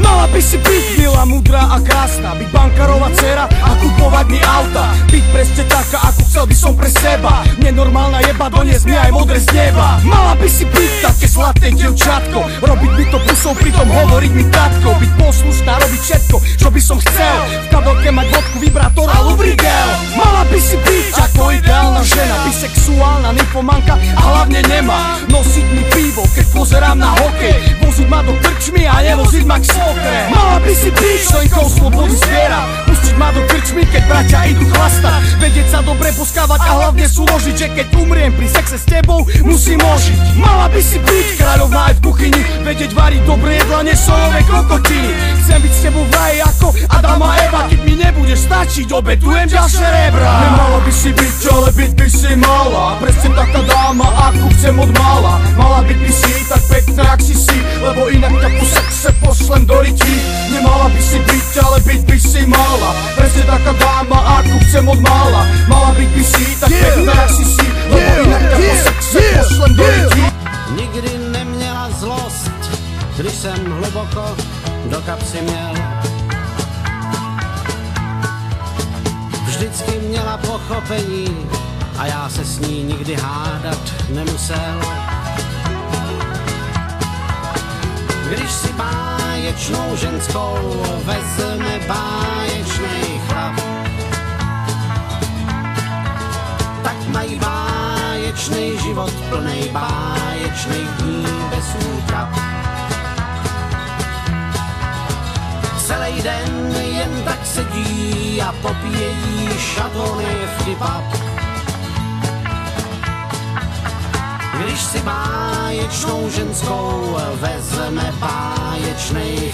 Mala by si byť milá, múdra a krásna, byť bankárová dcera a kupovať mi auta, byť presne taká, ako chcel by som pre seba. Nenormálna jeba, donies mi aj modré z neba. Mala by si byť také zlaté dievčatko, robiť by to pusou, pritom hovoriť mi tatko, byť poslušná, robiť všetko, čo by som chcel, v kabelke mať vodku, vibrátor a lubrigel. Mala by si byť ako ideálna žena, bisexuálna, nymphomanka a hlavne nemá nosiť mi pivo, keď pozerám na hokej, voziť ma do krčmy a nevoziť ma k svokre. Mala by si byť členkou slobody zviera, pustiť ma do krčmy, keď bratia idú chlastať, vedieť sa dobre poskávať a hlavne súložiť, že keď umriem pri sexe s tebou, musím ožiť. Mala by si byť kráľovná aj v kuchyni, vedieť variť dobré jedla, nesolové kokotiny. Chcem byť s tebou v raji ako Adam a Eva, keď mi nebudeš stačiť, obetujem ďalšie rebra. Nemala by si byť, ale byť by si mala, presne taká dáma, akú chcem od mala. Mala byť by si tak pekná, jak si, lebo inak ťa po sexe pošlem do rytí. Nemala by si byť, ale byť by si mala, presne taká dáma, akú chcem od mala. Mala byť by si tak pekná, jak si, lebo inak ťa po sexe pošlem do rytí. Nikdy neměla zlost, když jsem hluboko do kapsy měl. Vždycky měla pochopení a já se s ní nikdy hádat nemusel. Když si báječnou ženskou vezme báječnej chlap, tak mají báječnej život plnej báječnej dní bez útrap. Celý den jen tak sedí a popíjejí šatony vtipap. Když si báječnou ženskou vezme báječnej